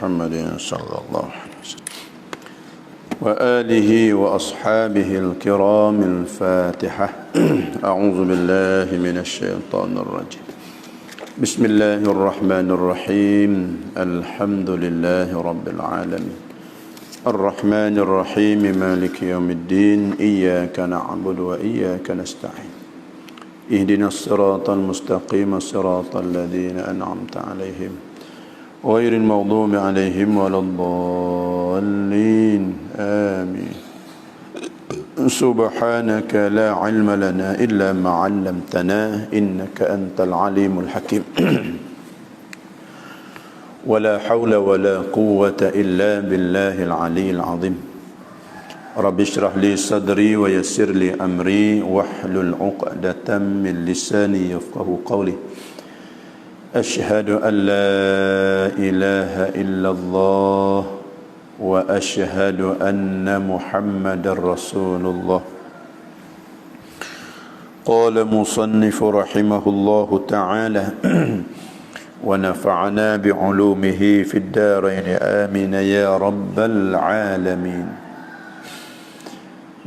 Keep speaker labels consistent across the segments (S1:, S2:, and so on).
S1: محمد صلى الله عليه وسلم وآله وأصحابه الكرام الفاتحة. أعوذ بالله من الشيطان الرجيم. بسم الله الرحمن الرحيم. الحمد لله رب العالمين الرحمن الرحيم مالك يوم الدين إياك نعبد وإياك نستعين اهدنا الصراط المستقيم صراط الذين أنعمت عليهم غير المغضوب عليهم ولا الضالين آمين. سبحانك لا علم لنا إلا ما علمتنا إنك أنت العليم الحكيم. ولا حول ولا قوة إلا بالله العلي العظيم. رب اشرح لي صدري ويسر لي أمري واحلل عقدة من لساني يفقه قولي. أشهد أن لا إله إلا الله وأشهد أن محمد رسول الله. قال مصنف رحمه الله تعالى ونفعنا بعلومه في الدارين آمين يا رب العالمين.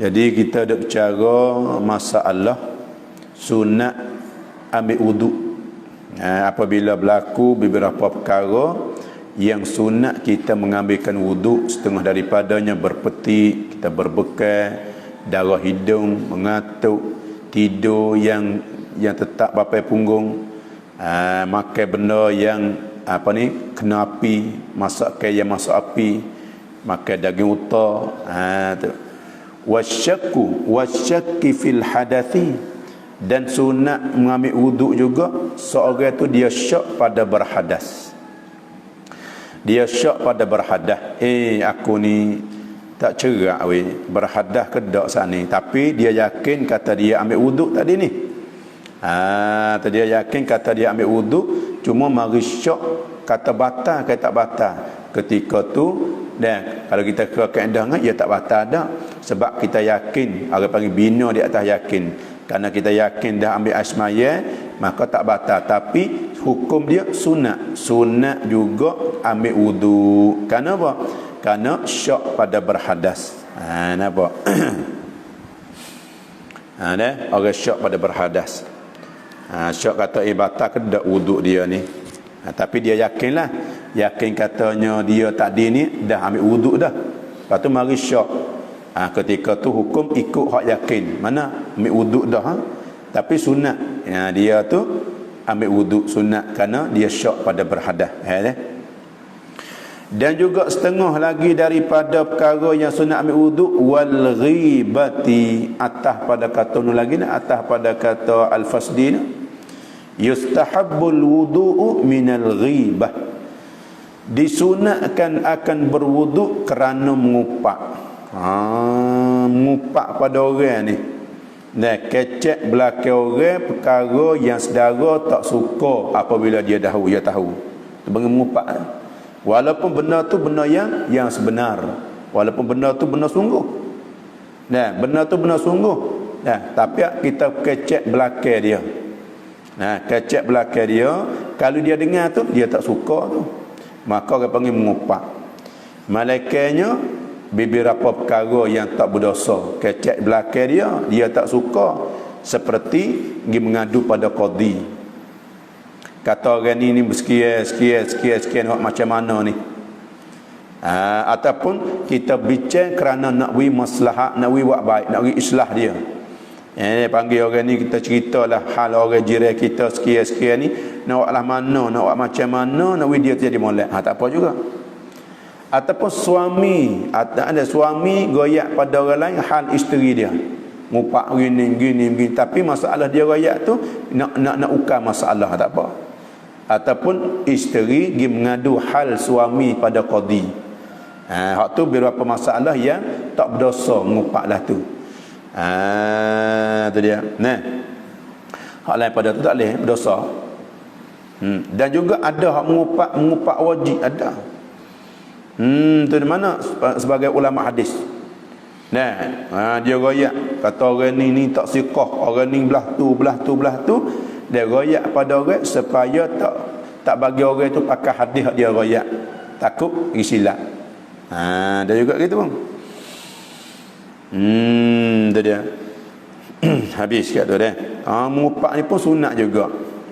S1: Jadi kita ada bicara masalah sunat ambil wuduk. Apabila berlaku beberapa perkara yang sunat kita mengambilkan wuduk, setengah daripadanya berpetik, kita berbekal, darah hidung, mengatuk, tidur yang tetap bapai punggung, makan benda yang kena api, masak yang masak api, makan daging uta, wasyakki fil hadathi, dan sunat mengambil wuduk juga seorang tu dia syak pada berhadas. Dia syak pada berhadas. Aku ni tak cerak berhadas ke tak saat ni, tapi dia yakin kata dia ambil wuduk tadi ni. Dia yakin kata dia ambil wuduk, cuma mari syak kata batal ke tak batal. Ketika tu dan kalau kita ke kaedah ia tak batal dah, sebab kita yakin, orang panggil bina di atas yakin. Karena kita yakin dah ambil asmaya, maka tak batal. Tapi hukum dia sunat. Sunat juga ambil wuduk. Kerana apa? Kerana syak pada berhadas. Nampak? Orang syak pada berhadas. Syak kata batal ke tak wuduk dia ni. Tapi dia yakinlah. Yakin katanya dia tadi ni dah ambil wuduk dah. Lepas tu mari syak. Ketika tu hukum ikut hak yakin. Mana ambil wuduk dah, tapi sunat. Dia tu ambil wuduk sunat kerana dia syak pada berhadas. Dan juga setengah lagi daripada perkara yang sunat ambil wuduk, wal ghibati, atas pada kata nu lagi nak, atas pada kata al-fasdi ni, yustahabbul wudu'u minal ghibah, disunatkan akan berwuduk kerana mengupak. Mengupak pada orang ni, kecek belakang orang perkara yang saudara tak suka apabila dia tahu. Bagi mengupak, walaupun benda tu benda yang sebenar, walaupun benda tu benda sungguh, benda tu benda sungguh, tapi kita kecek belakang dia. Kecek belakang dia, kalau dia dengar tu dia tak suka tu, maka orang panggil mengupak. Malaikatnya beberapa perkara yang tak berdosa, kecek belakang dia tak suka, seperti pergi mengadu pada qadi. Kata orang ni sekian macam mana ni. Ataupun kita bincang kerana nak beri maslahat, nak beri buat baik, nak beri islah dia. Panggil orang ni, kita ceritalah hal orang jiran kita sekian ni, nak buatlah mana, nak buat macam mana, nak beri dia jadi molek. Tak apa juga. Ataupun suami, ada suami goyak pada orang lain hal isteri dia, ngupak gini, tapi masalah dia goyak tu nak ukar masalah, tak apa. Ataupun isteri pergi mengadu hal suami pada qadi. Hak tu beberapa masalah yang tak berdosa, ngupaklah tu. Tu dia. Hak lain pada tu tak boleh berdosa. Dan juga ada hak mengupak wajib ada. Tu di mana sebagai ulama hadis. Dia royak kata orang ni tak siqah, orang ni belah tu. Dia royak pada orang supaya tak bagi orang tu pakai hadis dia royak. takut silap. Ada juga gitu bang. Tu dia. Habis kat tu dah. Mengupak ni pun sunat juga.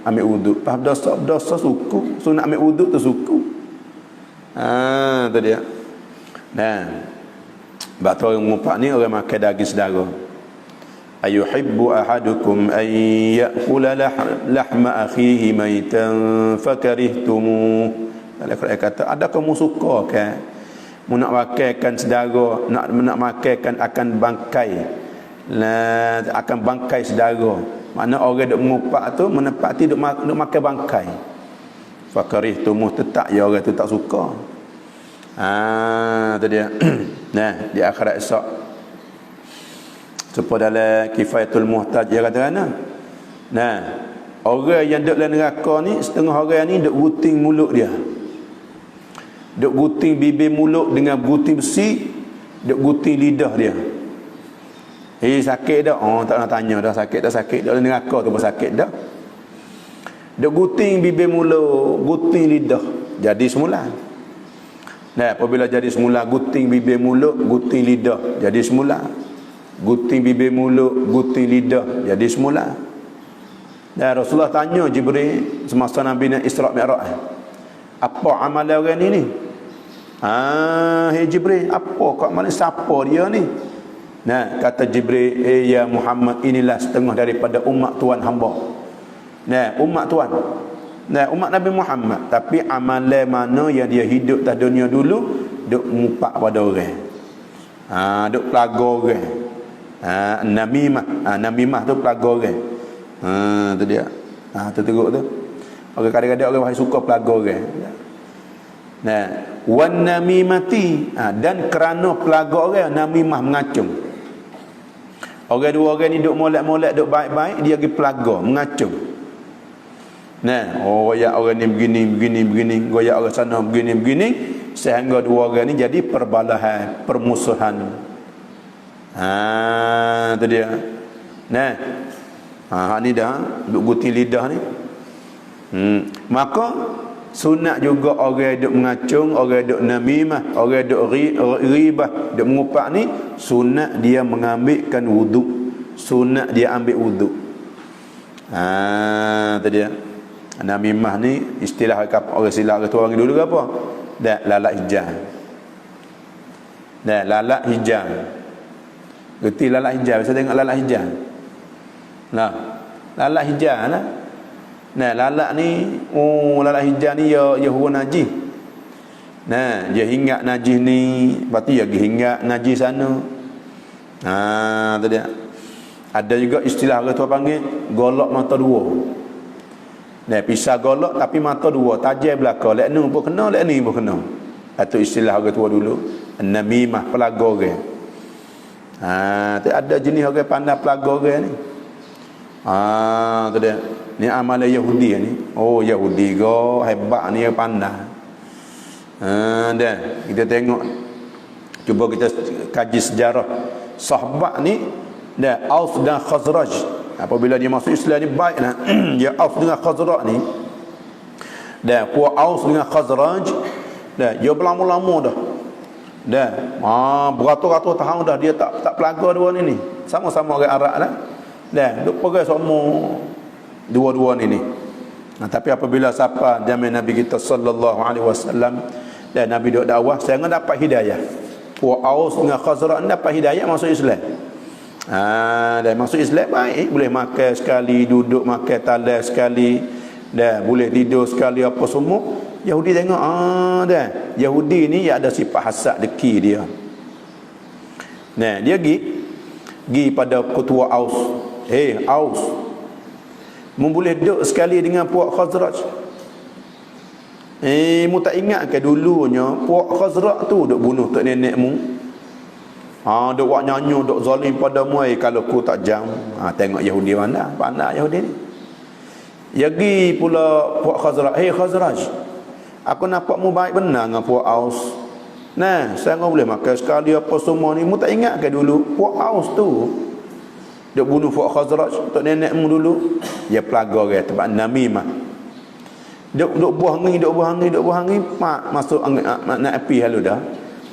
S1: Ambil wuduk. Pas dosa suku. Sunat ambil wuduk tu suku. Tu dia. Sebab tu orang mengupak ni orang makan daging saudara. Ayuhibbu ahadukum an ya'kula lahma akhihi maitan fakarihtumu. Dalam Quran kata, adakah kamu suka kan nak makankan saudara, nak makankan akan bangkai, akan bangkai saudara. Makna orang duk mengupak tu menepati duk makan bangkai. Fakarihtumu, tetap ya orang tu tak suka. Tu dia. Nah, di akhirat esok supaya dalam Kifayatul Muhtaj dia kata kan. Nah, orang yang duduk dalam neraka ni, setengah orang ni duk guting mulut dia. Duk guting bibir mulut dengan guting besi, duk guting lidah dia. Sakit dah? Tak nak tanya dah sakit dah, sakit dah. Dalam neraka tu pun sakit dah. Duk guting bibir mulut, guting lidah, jadi semula. Nah, apabila jadi semula, guting bibir mulut, guting lidah, jadi semula. Guting bibir mulut, guting lidah, jadi semula. Dan Rasulullah tanya Jibril semasa Nabi nak Isra' Mi'raj, apa amalan orang ni? Hei Jibril, apa kau amalan siapa dia ni? Nah, kata Jibril, ya Muhammad, inilah setengah daripada umat Tuhan hamba. Nah, umat Tuhan. Nah, umat Nabi Muhammad. Tapi amalan mana yang dia hidup atas dunia dulu, duk mupak pada orang. Duk pelaga orang. Namimah. Namimah tu pelaga orang. Tu dia. Tu teruk tu. Orang kadang-kadang orang suka pelaga orang. Nah, wan namimati. Dan kerana pelaga orang, namimah mengacung. Orang dua orang ni duk molek-molek, duk baik-baik, dia pergi pelaga, mengacung. Nah, goyak orang ni begini, goyak orang sana begini, sehingga dua orang ni jadi perbalahan, permusuhan. Tu dia. Nah, ni dah duk guting lidah ni. Maka sunat juga orang duk mengacung, orang duk namimah, orang duk ghibah, duk mengupak ni, sunat dia mengambilkan wuduk. Sunat dia ambil wuduk. Tu dia. Namimah ni istilah orang silap kata orang dulu ke apa? Dak lalat hijau. Dak lalat hijau. Reti lalat hijau, saya tengok lalat hijau. Nah, lalat hijau lah. Nah, lalat ni, lalat hijau ni ya huruf najis. Nah, dia hinggap najis ni, lepas tu dia hinggap najis sana. Tu dia. Ada juga istilah orang tua panggil golok mata dua. Nah, pisah golok tapi mata dua, tajam belakang, lek ni pun kena, lek ni pun kena. Itu istilah orang tua dulu. Namimah, pelaga orang. Ada jenis orang pandai pelaga orang ni. Tu dia. Ni amalan Yahudi ni. Yahudi go hebat ni, pandai. Dan kita tengok, cuba kita kaji sejarah sahabat ni, dan Aus dan Khazraj. Apabila dia masuk Islam ni baiklah. Dia Aus dengan Khazraj ni, dan puak Aus dengan Khazraj, dan dia berlama-lama dah. Dan beratus-ratus tahun dah dia tak pelaga dua ni. Sama-sama orang Arab lah. Dan duk pergi semua dua-dua ni. Tapi apabila siapa zaman Nabi kita sallallahu alaihi wasallam, dan Nabi duk dakwah, saya dapat hidayah. Puak Aus dengan Khazraj dapat hidayah masuk Islam. Dan masuk Islam baik, boleh makan sekali, duduk makan talas sekali, dan boleh tidur sekali, apa semua. Yahudi tengok, dah Yahudi ni ada sifat hasad deki dia. Nah, dia pergi pada ketua Aus. Aus, mu boleh duduk sekali dengan puak Khazraj. Mu tak ingat ke dulunya puak Khazraj tu duk bunuh tok nenekmu? Duk buat nyanyi, duk zalim padamu, kalau ku tak jam. Tengok Yahudi mana, pandai Yahudi ni. Yagi pula puak Khazraj, Khazraj, aku nampak mu baik benar dengan puak Aus. Nah, saya boleh makan sekali apa semua ni. Mu tak ingat ke dulu puak Aus tu duk bunuh puak Khazraj untuk nenekmu dulu? Dia pelaga orang tempat namimah. Duk buah angin, masuk angin, nak api halu dah.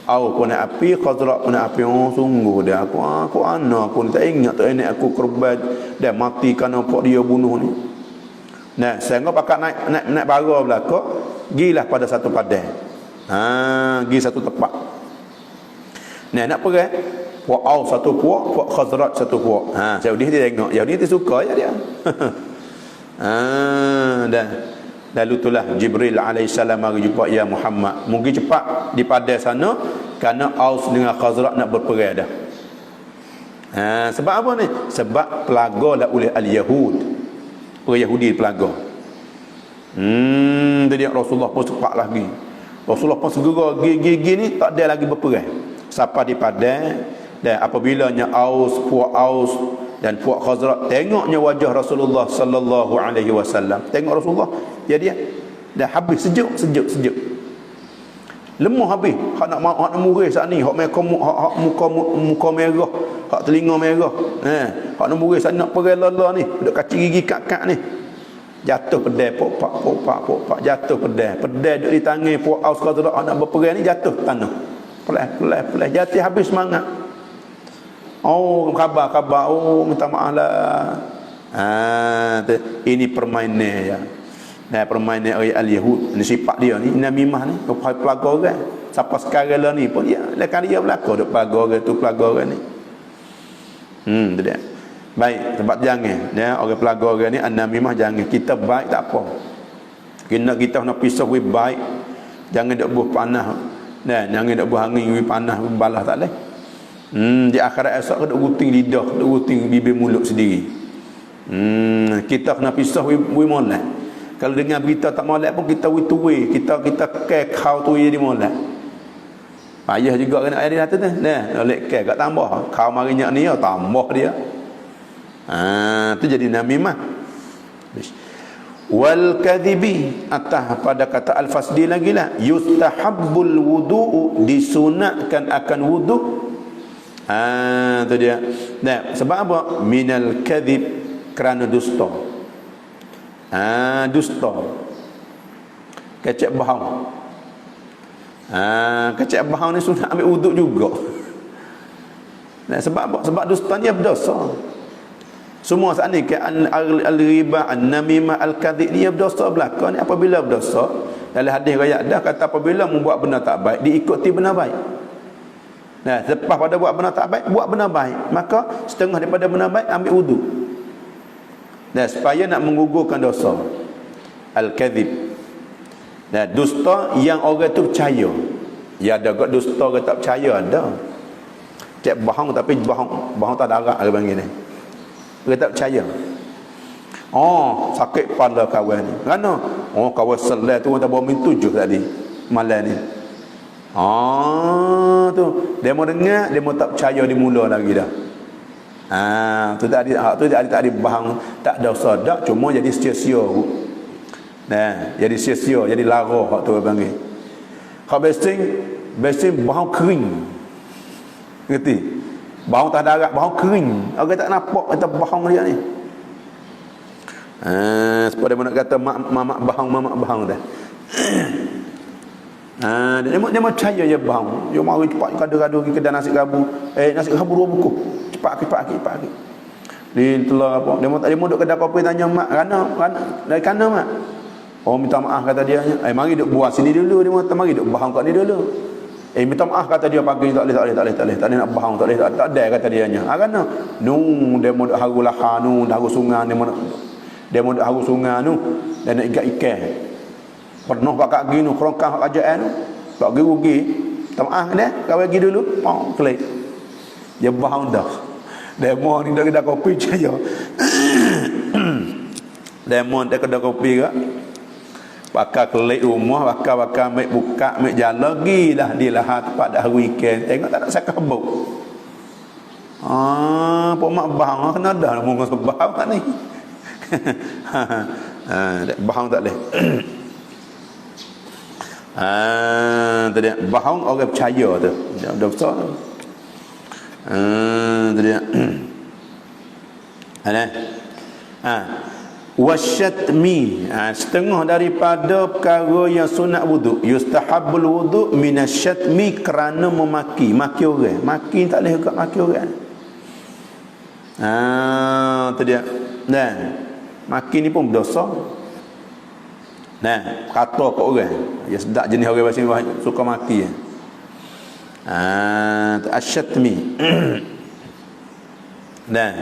S1: Au pun nak api, Khazraj pun nak api. Oh sungguh dah aku tak ingat tak enak aku korban dah mati kerana apa dia bunuh ni. Nah, saya pakat naik bara belaka, gilah pada satu padang. Gi satu tempat. Nah, nak pergi puak Aus satu puak Khazraj satu puak. Yahudi dia tengok, Yahudi dia suka je dia. Lalu itulah Jibril alaihissalam mari jumpa ya Muhammad. Mungkin cepat di padang sana kerana Aus dengan Khazraj nak berperang dah. Sebab apa ni? Sebab pelagalah oleh al-Yahud. Orang Yahudi pelaga. Jadi Rasulullah pun cepat lagi. Rasulullah pun segera gigi ni tak ada lagi berperang. Sampai di padang dan apabilanya puak Aus dan puak Khazraj tengoknya wajah Rasulullah sallallahu alaihi wasallam. Tengok Rasulullah jadi dah habis sejuk. Lemah habis. Hak nak murih saat ni, hak muka merah, hak telinga merah. Hak nak murih saat nak pergi lala ni, duk kacik gigi kak ni. Jatuh pedai pok jatuh pedai duk di tangan puak Aus Khazraj nak berperang ni jatuh tanah. Pelan jatuh habis semangat. Oh khabar minta maaf lah. Ini permainan ya. Permainan oleh al-Yahud. Ini sifat dia ni, namimah ni, pelaga orang. Sampai sekarang lah ni pun dia lekan dia belaka duk pelaga orang tu pelaga orang ni. Tu dia. Baik, tempat jangan ya, orang pelaga orang ni an-namimah jangan. Kita baik tak apa. Kita nak pisah we baik. Jangan duk buh panas. Jangan duk buh angin we panas balah tak leh. Di akhirat esok duk guting lidah, duk guting bibir mulut sendiri. Kita kena pisah we molek. Kalau dengar berita tak molek pun kita we tuwe, kita kau tu jadi molek. Payah juga kena air dia tu. Oleh kat tambah. Kau marinya ni tambah dia. Tu jadi namimah. Wal kadhibi atah pada kata al-fasdi lagi lah, yustahabbul wudu'u, disunatkan akan wudu'. Tu dia. Sebab apa? Minal kadhib, kerana dusta. Dusta. Kecek bohong. Kecek bohong ni sunat ambil wuduk juga. Sebab apa? Sebab dusta ni berdosa. Semua saat ni al-riba, an-namimah, al-kadhib ni berdosa belaka ni. Apabila berdosa, dalam hadis riwayat dah kata apabila membuat benda tak baik, diikuti benda baik. Lepas pada buat benda tak baik, buat benda baik, maka setengah daripada benda baik ambil wuduk. Supaya nak menggugurkan dosa al-kadhib. Dusta yang orang tu percaya. Ya ada kat dusta orang tak percaya ada. Cik bohong tapi bohong tak darat dia panggil ni. Orang tak percaya. Sakit kepala kawan ni. Kerana kawan selai tu tak bawa min 7 tadi malam ni. Tu dia mau dengar, dia mau tak percaya di mula lagi dah. Tu tak ada bahang, tak ada dosa dak, cuma jadi sia-sia. Jadi sia-sia, jadi lara hak tu panggil. Hak besing bahang kering. Ngerti? Bahang tak darat, bahang kering. Orang tak nampak kata bahang dia ni. Sepada mana kata mamak bahang dah. Dia mau percaya je bahang. Dia mari cepat gaduh-gaduh pergi kedai nasi rabu. Nasi rabu 2 buku. Cepat. Dia telah apa? Dia mau duk kedai kopi tanya mak, dari kana mak. Minta maaf kata dia. Mari duk buat sini dulu. Dia mari duk bahang kat ni dulu. Minta maaf kata dia pagi tak boleh nak bahang, tak ada kata dia nya. Kerana dia mau duk haru lahan haru sungai dia mau duk haru sungai dan nak ikan. Pernah pakak gini kerongkang kerajaan tak rugi. Tak maaf dia, kau pergi dulu. Klik. Dia bahang dah. Demo ni dah kedai kopi saja. Demo dah kedai kopi ke. Pakak klik rumah, pakak ambil buka, ambil jalan lagi dah di lahar tempat dah weekend. Tengok tak nak sakar bau. Pok mak bahang kena dah mungkin sebab tak ni. Bahang tak boleh. Tadi bahang orang percaya tu. Dah besar. Tadi. wasyatmi, setengah daripada perkara yang sunat wudu. Yustahabbul wudu minasyatmi, kerana maki orang. Maki tak boleh juga maki orang. Tu dia. Nah, maki ni pun berdosa. Nah, kata kat orang. Ya sedap jenis orang bahasa suka maki. Asyatmi. Nah.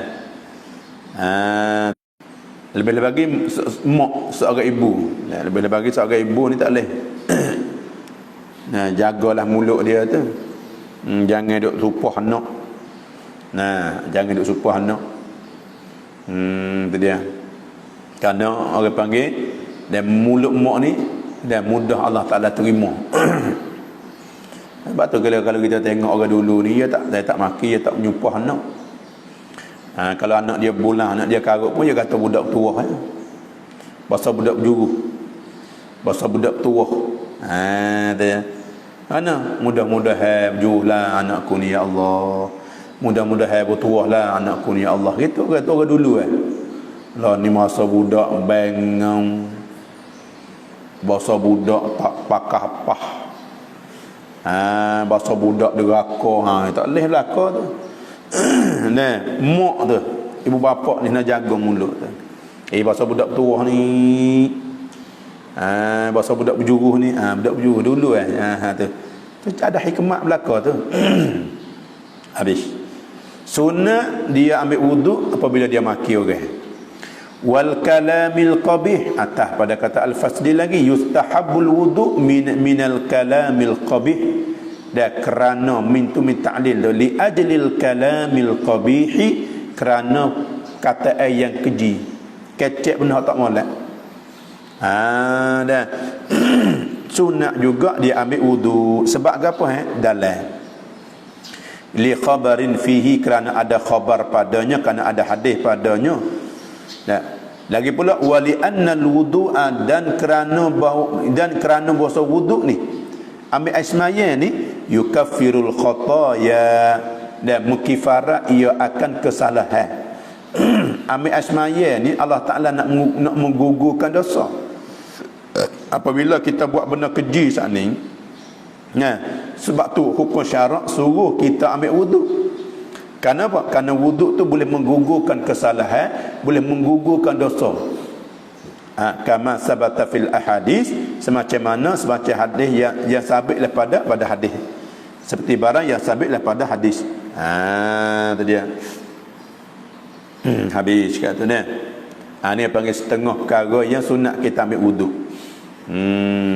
S1: Lebih-lebih lagi mak seorang ibu. Lebih-lebih lagi seorang ibu ni tak boleh. Nah, jagalah mulut dia tu. Jangan duk supah anak. Nah, jangan duk supah anak. Tu dia. Kerana orang panggil dan mulut mak ni dan mudah Allah Taala terima. Sebab tu kalau kita tengok orang dulu ni dia tak maki, dia tak menyupah anak. Kalau anak dia bulan, anak dia karut pun dia kata budak tua ya. Bahasa budak berjuru. Bahasa budak tua. Dia. Ana mudah-mudahan berjuruhlah anakku ni ya Allah. Mudah-mudahan bertuahlah anakku ni ya Allah. Gitu kata orang dulu Lah ni masa budak bengong. Bahasa budak tak pakah pah. Bahasa budak deraka. Tak boleh belaka tu. Nah, mak tu, ibu bapa ni nak jaga mulut tu. Bahasa budak tua ni. Bahasa budak berjuruh ni, budak berjuruh dulu tu. Tu ada hikmat belaka tu. Habis. Sunat dia ambil wuduk apabila dia maki orang. Wal kalamil qabih, atas pada kata al-fasli lagi, yustahabbul wudu minal kalamil qabih. Dan kerana min ta'lil li ajlil kalamil qabih, kerana kata yang keji, kecek benar tak molek. Dan sunat juga dia ambil wudu sebab apa dalam li khabarin fihi, kerana ada khabar padanya, kerana ada hadis padanya. Lagi pula wali annal wudu'a, dan kerana bahasa wudu ni ambil air semaya ni yukaffirul khataya, dan mukifarat ia akan kesalahan. Ambil air semaya ni Allah Ta'ala nak menggugurkan dosa. Apabila kita buat benda keji saat ni, sebab tu hukum syarak suruh kita ambil wuduk. Kerana apa? Kerana wuduk tu boleh menggugurkan kesalahan, boleh menggugurkan dosa. Kama sabata fil ahadis, semacam hadis yang sabit pada hadis, seperti barang yang sabit pada hadis. Tu dia. Habis kata ni. Ni panggil setengah perkara yang sunat kita ambil wuduk.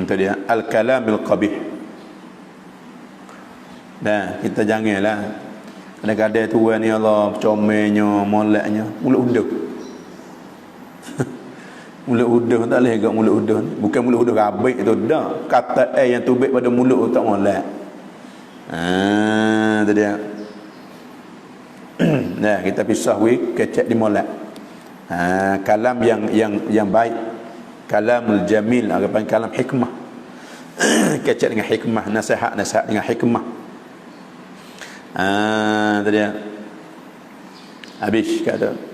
S1: Tu dia al kalamil qabih. Kita janganlah kadang-kadang tu ni Allah comelnya, moleknya, mulut uduk. Mulut uduk tak boleh agak mulut uduk ni. Bukan mulut uduk rabik tu dah. Kata yang tubik pada mulut tu tak molek. Tu dia. Kita pisah kecek di molek. Kalam yang baik. Kalamul jamil, apa kalam hikmah. Kecek dengan hikmah, nasihat dengan hikmah. Tu dia. Habis kata.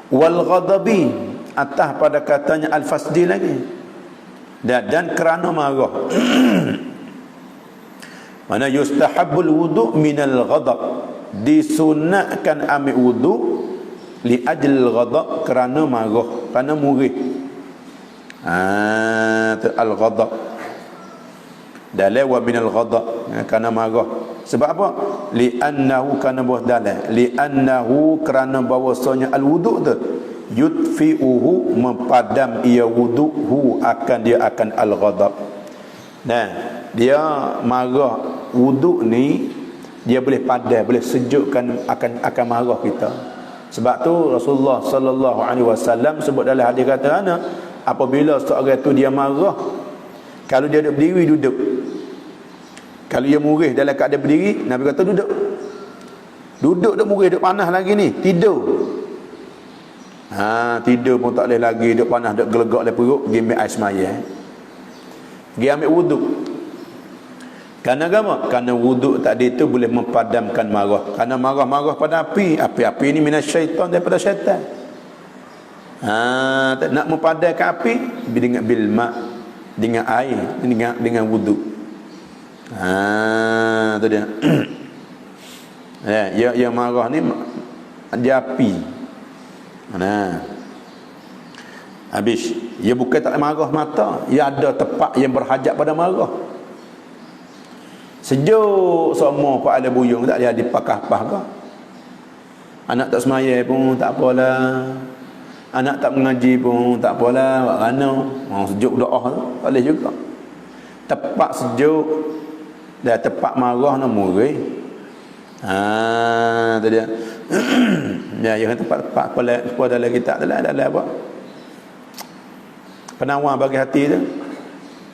S1: Wal ghadabi, atas pada katanya al-fasdi lagi. Dan kerana marah. Mana yustahabbul wudu minal ghadab, disunatkan ambil wudu li ajlil ghadab, kerana marah, kerana murih. Al-ghadab dalam wa minal ghadab, kerana marah. Sebab apa? Li'annahu, kerana bawah dalam. Li'annahu, kerana bahawasanya al-wudu' tu yudfi'uhu, mempadam ia wudu'hu, dia akan al-ghadab. Dia marah wudu' ni, dia boleh padam, boleh sejukkan akan marah kita. Sebab tu Rasulullah sallallahu alaihi wasallam sebut dalam hadis kata apabila seorang tu dia marah, kalau dia duduk berdiri, duduk. Kalau dia murih dalam keadaan berdiri, Nabi kata duduk. Duduk duk murih, duk panas lagi ni, tidur. Tidur pun tak boleh lagi, duk panas, duk gelegak dalam perut, pergi ambil air semaya. Pergi ambil wuduk. Kerana apa? Kerana wuduk tadi itu boleh mempadamkan marah. Kerana marah-marah pada api. Api-api ini minasyaitan, daripada syaitan. Nak memadamkan api dengan bilma, dengan air, dengan wuduk. Tu dia. Yang marah ni dia api. Habis, ia bukan tak marah mata, ia ada tempat yang berhajat pada marah. Sejuk semua Pak Ala Buyung, tak ada dipakah-pakah ke? Anak tak semaya pun tak apalah. Anak tak mengaji pun tak apalah. Buat kerana sejuk doa tu tak boleh juga. Tempat sejuk dan tempat marah nak murih. Tu dia. Yang tempat-tempat apa dalam kitab dalam apa? Penawar bagi hati tu.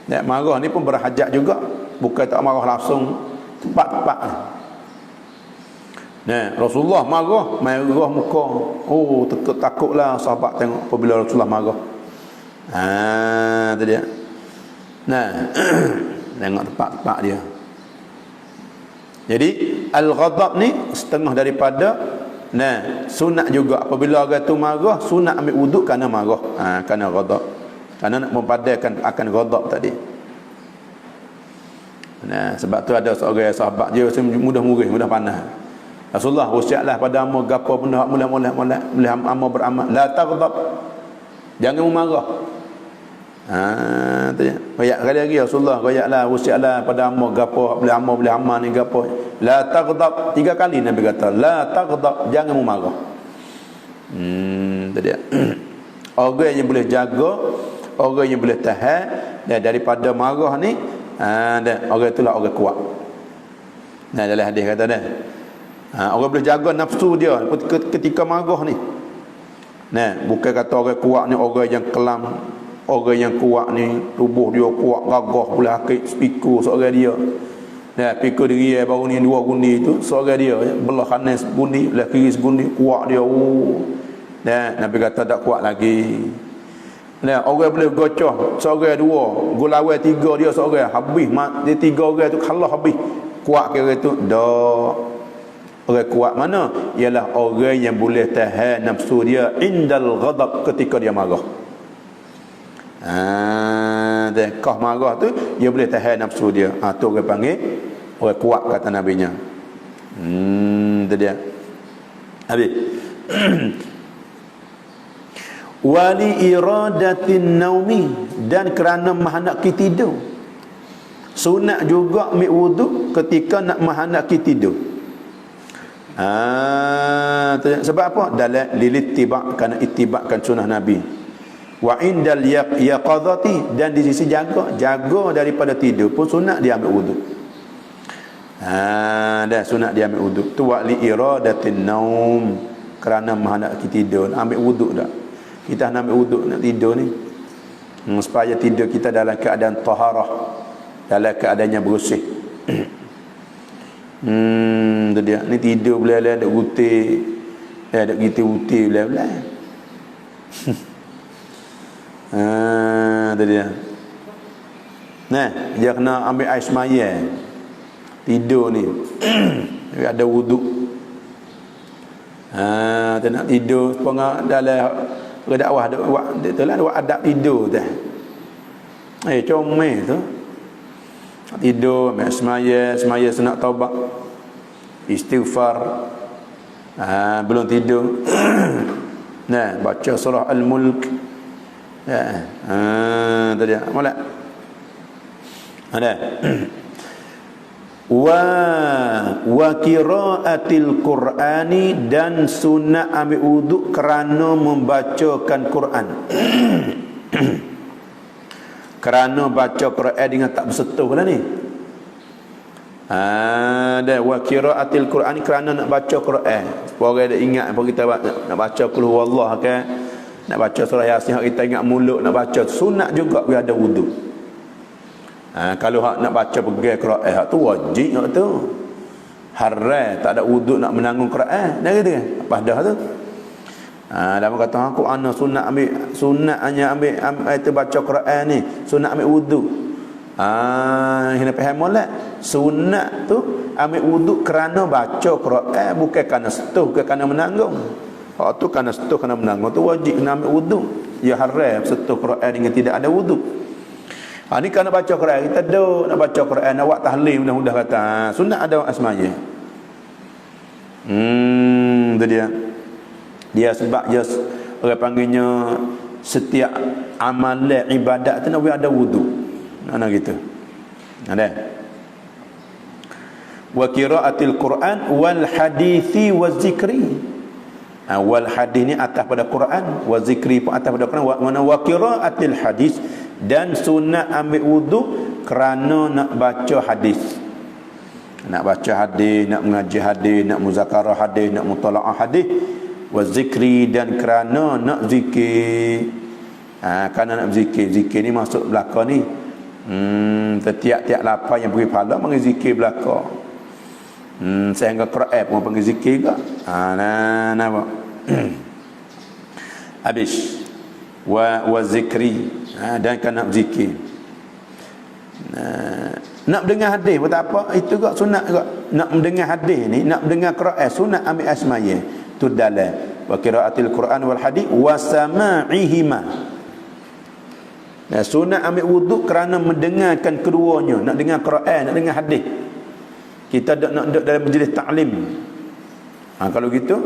S1: Dan marah ni pun berhajat juga. Bukan tak marah langsung, tempat-tempat. Rasulullah marah muka. Oh, takutlah sahabat tengok apabila Rasulullah marah. Tu dia. Tengok tempat-tempat dia. Jadi al-ghadab ni setengah daripada sunat juga. Apabila orang tu marah, sunat ambil wuduk kerana marah. Kerana ghadab. Kerana nak mempadamkan akan ghadab tadi. Sebab tu ada seorang sahabat dia mudah murih, mudah panas. Rasulullah wasiatlah pada hamba gapo pun mula hamba beramal la taghdab. Jangan marah. Tu ya. Royak kali lagi Rasulullah royaklah wasiatlah pada hamba gapo boleh amal ni gapo. La taghdab. 3 kali Nabi kata la taghdab, jangan marah. Tu dia. Orang yang boleh jaga, orang yang boleh tahan daripada marah ni, dan orang itulah orang kuat. Dalam hadis kata dah. Orang boleh jaga nafsu dia ketika marah ni. Bukan kata orang kuat ni orang yang kelam. Orang yang kuat ni tubuh dia kuat, gagah, boleh akik speaker seorang dia. Speaker diri baru ni 2 gundi tu seorang dia, belah kanan segundi, belah kiri segundi, kuat dia. Nabi kata tak kuat lagi. Orang boleh gocoh seorang 2, gol awal 3 dia seorang, habis dia 3 orang tu kalah habis. Kuat kira tu dak. Orang kuat mana? Ialah orang yang boleh tahan nafsu dia indal ghadab, ketika dia marah. Dan kau marah tu dia boleh tahan nafsu dia. Tu orang panggil orang kuat, kata nabinya. Tu dia. Habis. Wali iradatin naumi, dan kerana menghendaki tidur. Sunat juga ambil wuduk ketika nak menghendaki tidur. Sebab apa? Dalam lilittiba', kerana ittibakan sunnah Nabi. Wa indal yaqadhati, dan di sisi jaga daripada tidur pun sunat dia ambil wuduk. Dan sunat dia ambil wuduk. Tu wali iradatin naum, kerana menghendaki tidur, ambil wuduk dah. Kita nak ambil wuduk nak tidur ni, supaya tidur kita dalam keadaan taharah, dalam keadaannya bersih. Tu dia. Ni tidur boleh ada gutir, ada gutir boleh. Tu dia. Dia kena ambil air semaya tidur ni. Ada wuduk. Dia nak tidur sepengah dalam dakwah itulah buat adab tidur tu. Comel tu. Tidur, semaya sunat taubat, istighfar. Belum tidur. Baca surah Al-Mulk. Tu dia. Molek. Ada. Wa qiraatil Qur'ani, dan sunat ambil wuduk kerana membacakan Quran. Kerana baca Quran dengan tak bersentuh lah ni. Dan wa qiraatil Qur'ani, kerana nak baca Quran. Orang dah ingat apa kita nak baca qul huwallah kan, nak baca surah Yasin, kita ingat mulut nak baca, sunat juga bila ada wuduk. Kalau hak nak baca pegang Quran, hak tu wajib hak tu. Haram tak ada wuduk nak menanggung Quran. Dah gitu kan? Apa dah tu? Dalam kata aku ana sunat ambil, sunat hanya ambil itu baca Quran ni, sunat ambil wuduk. Hina faham molek. Sunat tu ambil wuduk kerana baca Quran, bukan kerana setuh, bukan kerana menanggung. Hak tu kerana setuh, kerana menanggung tu wajib kena ambil wuduk. Ya haram setuh Quran dengan tidak ada wuduk. Ni kerana baca Quran, kita duduk nak baca Quran, nak buat tahlil mudah-mudah kata. Sunat ada asmanya. Tu dia. Dia sebab dia orang panggilnya setiap amalan ibadat tu nak ada wuduk. Mana gitu. Ada. Wa qiraatil Quran wal hadithi waz zikri. Wal hadis ni atas pada Quran, wa zikri pun atas pada Quran. Wa qiraatil hadis, dan sunat ambil wuduk kerana nak baca hadis. Nak baca hadis, nak mengaji hadis, nak muzakarah hadis, nak mutalaah hadis. Wa zikri, dan kerana nak zikir. Kerana nak zikir. Zikir ni masuk belakang ni. Setiap-tiap lapar yang beri pahala panggil zikir belakang. Sehingga Quran pun panggil zikir ke? Nampak? Habis. Wa zikri, dan kan nak zikir. Nak dengar hadis pun tak apa, itu juga sunat juga. Nak mendengar hadis ni, nak mendengar Quran, sunat ambil asmaya. Tu dalam wa qiraatil Quran wal hadis wa sama'ihima. Sunat ambil wuduk kerana mendengarkan keduanya, nak dengar Quran, nak dengar hadis. Kita nak duduk dalam majlis ta'lim. Kalau gitu,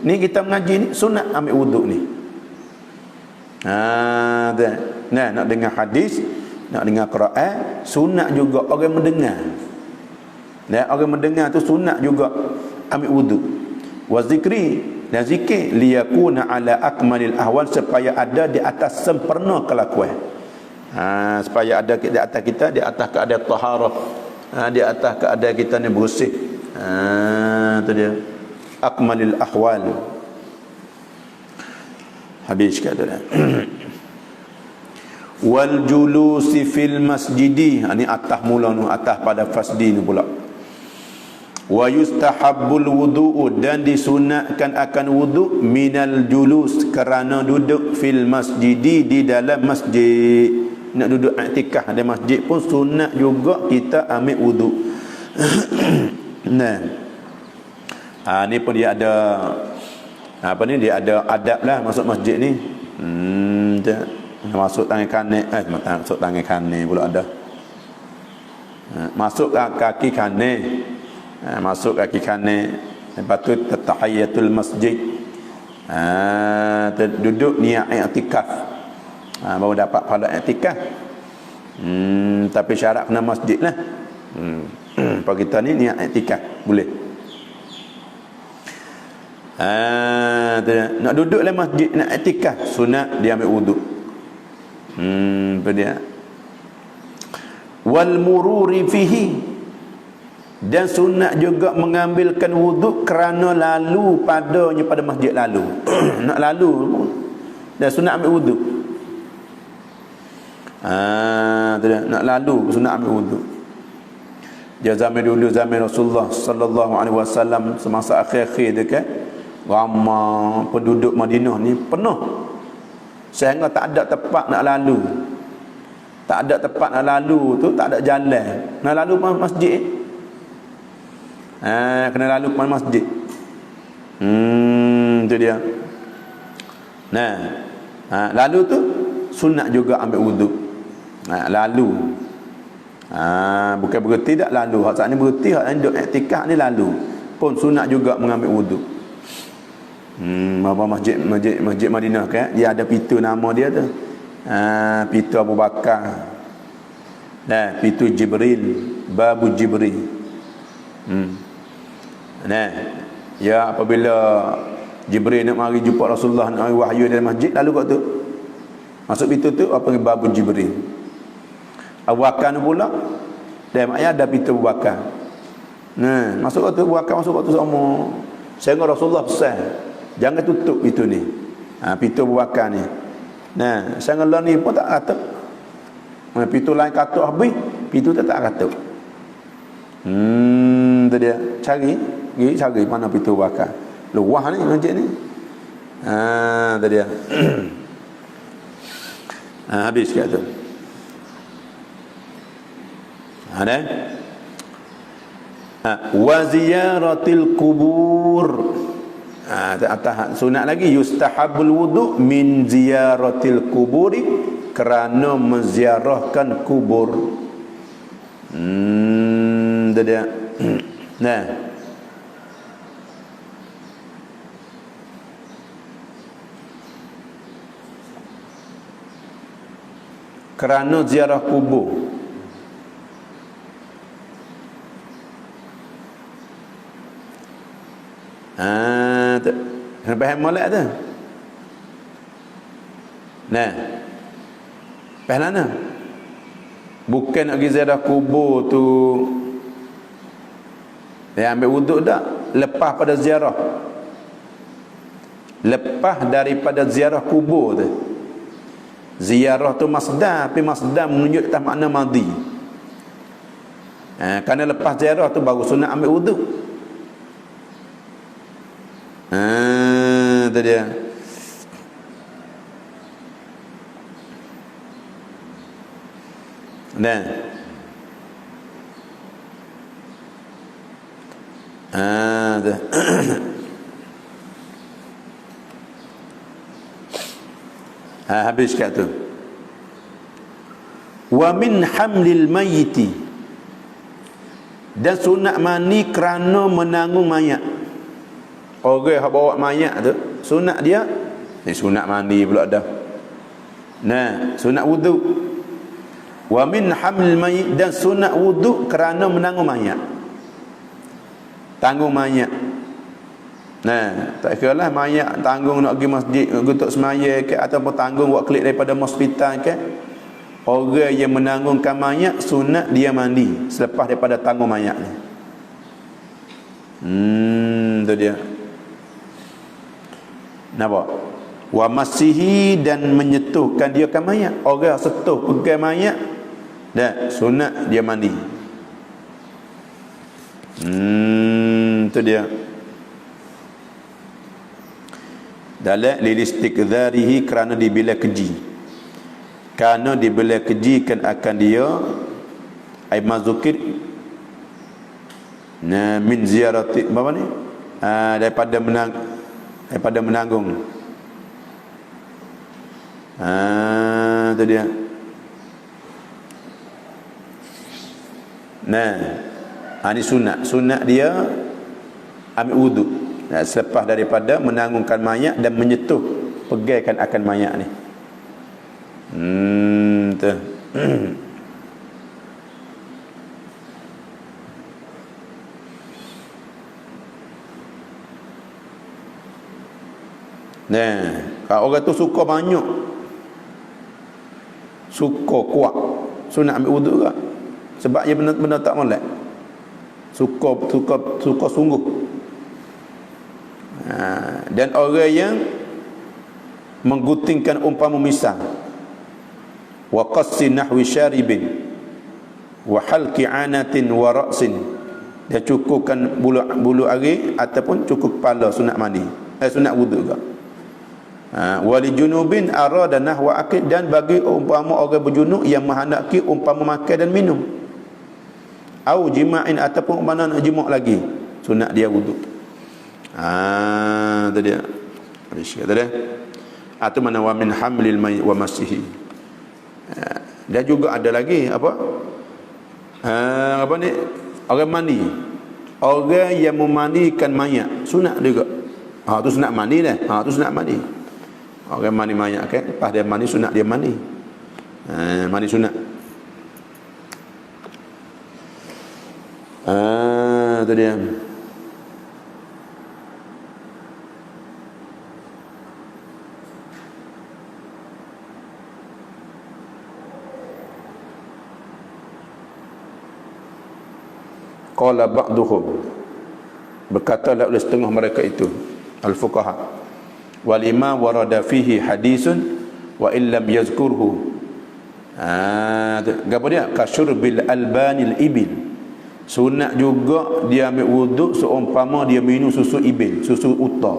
S1: ni kita mengaji ni sunat ambil wuduk ni. Nak dengar hadis, nak dengar Quran, sunat juga orang mendengar. Orang mendengar tu sunat juga ambil wuduk. Wa zikri, dan zikir liyakuna ala akmalil ahwal, supaya ada di atas sempurna kelakuan. Supaya ada di atas kita, di atas keadaan taharah, di atas keadaan kita ni bersih. Tu dia akmalil ahwal. Habis kata dia. Wal julusi fil masjidi, ni atas mula ni, atas pada fasdi ni pula. Wa yustahabbul wudu'u, dan disunatkan akan wudu' minal julus, kerana duduk fil masjidi, di dalam masjid. Nak duduk i'tikaf di masjid pun sunat juga kita ambil wudu'. Ni pun dia ada dia ada adab lah masuk masjid ni. Masuk tangan kanan, masuk tangan kanan pula ada. Masuk kaki kanan. Masuk kaki kanan. Lepas tu tahiyatul masjid. Duduk niat i'tikaf. Baru dapat pahala i'tikaf. Tapi syarat kena masjid lah. Kalau kita ni niat i'tikaf boleh. Nak duduk dalam masjid nak i'tikaf, sunat dia ambil wuduk. Apa dia? Wal mururi fihi, dan sunat juga mengambilkan wuduk kerana lalu padanya pada masjid lalu. Nak lalu dan sunat ambil wuduk. Nak lalu sunat ambil wuduk. Dia zaman dulu, zaman Rasulullah sallallahu alaihi wasallam, semasa akhir-akhir dekat, ramai penduduk Madinah ni penuh, sehingga tak ada tempat nak lalu. Tak ada tempat nak lalu tu, tak ada jalan. Nak lalu ke masjid. Kena lalu ke masjid. Tu dia. Lalu tu sunat juga ambil wuduk. Lalu. Bukan berhenti tak lalu. Hak saat ni berhenti, hak ni duduk i'tikaf ni lalu. Pun sunat juga mengambil wuduk. Apa masjid Madinah kan, dia ada pintu nama dia tu. Pintu Abu Bakar. Pintu Jibril, Babu Jibril. Ya, apabila Jibril nak mari jumpa Rasulullah, nak mari wahyu dalam masjid, lalu kat tu masuk pintu tu apa panggil Babu Jibril. Abu Bakar ni pula dia maknya ada pintu Abu Bakar. Masuk kat tu Abu Bakar, masuk kat tu sama. Sehingga Rasulullah pesan, jangan tutup pintu ni. Pintu Abu Bakar ni. Sehingga lah ni pun tak katuk. Pintu lain katuk habis, pintu tu tak katuk. Tu dia. Cari mana pintu Abu Bakar. Luah ni masjid ni. Tu dia. Habis kat tu. Ada wa ziyaratil kubur. Atas sunat lagi yustahabul wudu min ziyaratil kuburi, kerana menziarahkan kubur. Dia. Nah. Kerana ziarah kubur. Faham molek tu? Nah. Faham mana? Bukan nak pergi ziarah kubur tu dia ambil wuduk dah lepas pada ziarah. Lepas daripada ziarah kubur tu. Ziarah tu masdar, tapi masdar menunjuk atas makna madhi. Kerana lepas ziarah tu baru sunat ambil wuduk. Itu dia. Nah. Habis kat tu. Wa min hamlil mayyiti, dan sunat mandi kerana menanggung mayat. Orang yang bawa mayat tu sunat dia sunat mandi pula dah. Nah, sunat wuduk. Wa min hamlil mayyit, dan sunat wuduk kerana menanggung mayat. Tanggung mayat. Nah, tak kira lah mayat tanggung nak pergi masjid untuk semaya ke, ataupun tanggung buat kelik daripada hospital ke. Orang yang menanggungkan mayat sunat dia mandi selepas daripada tanggung mayat ni. Tu dia. Nampak? Wa masihi, dan menyentuhkan dia kan mayat. Orang sentuh pegang mayat dah sunat dia mandi. Tu dia. Dalam lilistikdharihi, kerana dibela keji. Kerana dibela kejikan akan dia ai mazukir min ziyarati apa ni? Daripada menanggung. Itu dia. Ini sunat dia ambil wuduk selepas daripada menanggungkan mayat dan menyentuh pegaikan akan mayat ni. Tu. Kalau orang tu suka banyak, suka kuat, sunat ambil wuduk juga. Sebab dia benda tak molek. Suka sungguh. Dan orang yang menggutingkan umpama misal wa qassi nahwi syaribin wa halqi anatin wa ra'sin, dia cukupkan bulu ari ataupun cukup kepala, sunat mandi sunat wuduk juga. Wali junubin arada nahwa akid, dan bagi umpama orang berjunub yang menghendaki umpama makan dan minum, au jima'in ataupun umpama nak jima' lagi, sunat dia wuduk. Tadi habis kata dia. Atau mana wa min hamlil may wa masihi. Dan juga ada lagi apa? Apa ni? Orang mandi. Orang yang memandikan mayat sunat juga. Tu sunat mandi dah. Tu sunat mandi. Orang mandi mayat kan, lepas dia mandi sunat dia mandi. Mandi sunat. Tu dia. Qala ba'duhum, berkatalah oleh setengah mereka itu al-fuqaha, walima warada fihi hadisun wa illam yazkurhu. Apa dia? Kasyurbil albanil ibil, sunat juga dia ambil wuduk seumpama dia minum susu ibil, susu unta.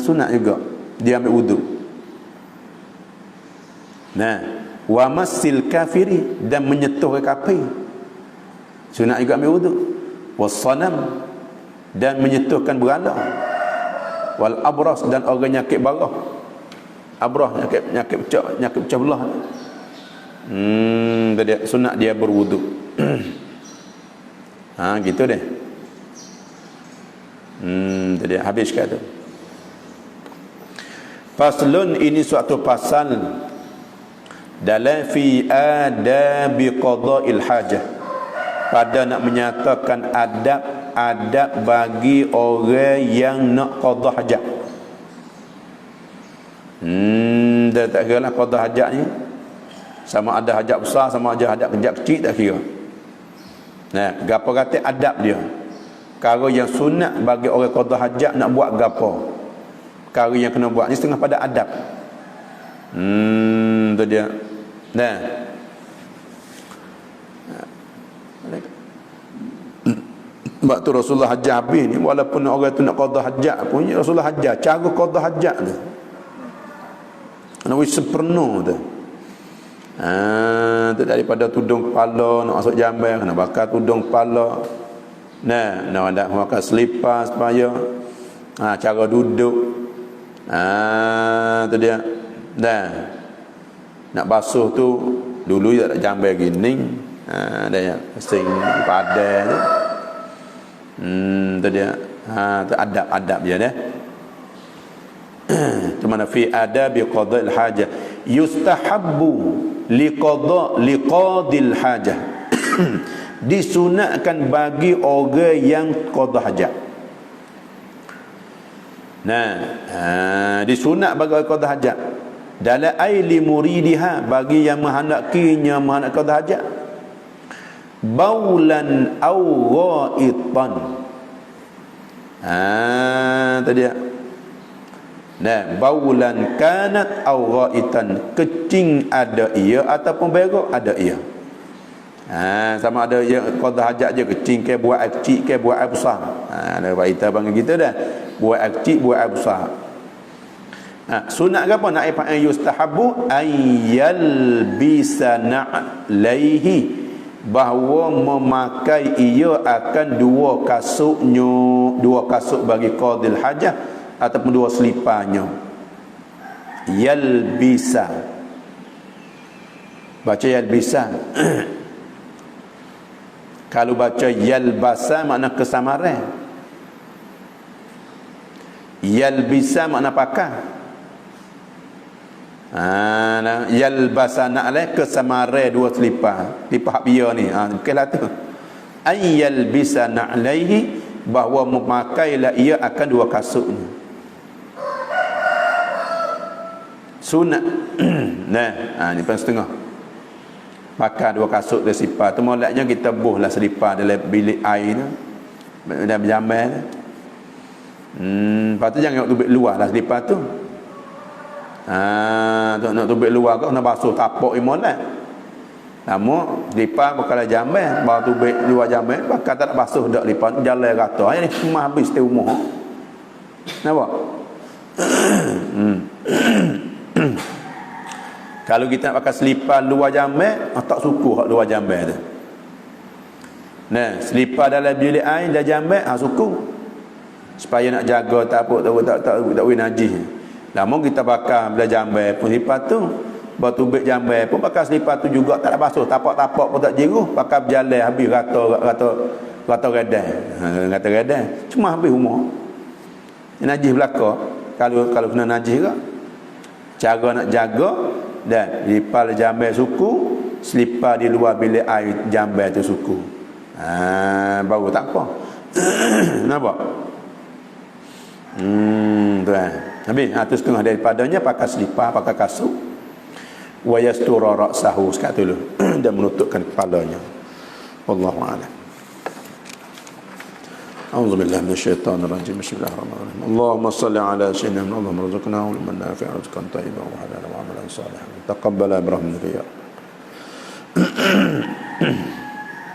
S1: Sunat juga dia ambil wuduk. Wa masil kafiri, dan menyentuh kafir. Sunat juga ambil wuduk. Was-sanam, dan menyentuhkan berhala. Wal abras, dan orang nyakit barah. Abrah, nyakit pecah belah. Tadi sunat dia berwuduk. Gitu deh. Tadi habis kata. Faslun, ini suatu pasal dalam fi adabi qada'il hajah, pada nak menyatakan adab bagi orang yang nak qada hajat. Dah tak kira lah qada hajat ni, sama ada hajat besar, sama ada hajat kecil, tak kira. Nah, gapo kata adab dia. Perkara yang sunat bagi orang qada hajat nak buat gapo. Perkara yang kena buat ni setengah pada adab. Tu dia. Nah. Sebab tu Rasulullah hajat habis ni, walaupun orang tu nak qada hajat pun, Rasulullah hajat. Cara qada hajat tu nak wis sepenuh tu. Tu daripada tudung kepala nak masuk jamban, kena bakar tudung kepala. Nah, nak ada makan selipar supaya cara duduk. Tu dia. Dah. Nak basuh tu dulu tak ada jamban gini. Ada yang sing padan tu. Tu dia. Tu adab dia dah. Tu mana fi adabi qada'il hajah, yustahabbu liqadil hajah. Disunatkan bagi orang yang qada hajat. Disunat bagi orang qada hajat. Dalam aili muridiha, bagi yang menghendakinya menghendak qada hajat. Baulan aw ghaitan. Tadi baulan kanat aw ghaitan, kencing ada ia ataupun berak ada ia. Sama ada yang qada hajat je, kencing ke buat air kecil ke buat air besar. Ada kita panggil kita dah, buat air kecil buat air besar. Sunat ke apa? Nak ipan yustahabu ayyal bisa na'laihi, bahawa memakai ia akan dua kasut bagi qadil hajah ataupun dua seliparnya. Yal bisa, baca yal bisa. Kalau baca yalbasa makna kesamaran. Yalbisa makna pakai. Yalbasa na'lai kesamaran dua selipar. Selipar biar ni. Bukanlah tu. Ayyalbisa na'laihi, bahawa memakailah ia akan dua kasut ni. Sunat. Ni pun setengah. Pakai dua kasut dan selipar tu, moleknya kita buhlah selipar dalam bilik air tu, dalam jamban tu. Lepas tu jangan tubik luar lah selipar tu. Nak tubik luar kau nak basuh tapak molek. Lama selipar pakai jamban, baru tubik luar jamban, pakai tak nak basuh dak selipar jalan rata. Ini cuma habis di rumah. Nampak? Kalau kita nak pakai selipar luar jamban, tak suku hak luar jamban tu. Selipar dalam bilik air dalam jamban, suku. Supaya nak jaga tak boleh najis. Lama kita pakai dalam jamban pun selipar tu, batu beg jamban pun pakai selipar tu juga tak ada basuh, tapak-tapak pun tak jiruh, pakai berjalan habis rata redan. Cuma habis rumah. Najis belaka. Kalau kena najis ke? Cara nak jaga, dan selipar jamban suku, selipar di luar bilik air jamban tu suku. Baru tak apa. Nampak? Tuan. Habis tu setengah daripadanya pakai selipar, pakai kasut. Wa yastura ra'sahu, sekat dulu. Dan menutupkan kepalanya. Wallahu a'lam. أعوذ بالله من الشيطان الرجيم بسم الله الرحمن الرحيم اللهم صل على سيدنا محمد اللهم ارزقنا علما نافعا رزقا طيبا وحلالا وعملا صالحا تقبل برحمتك يا رب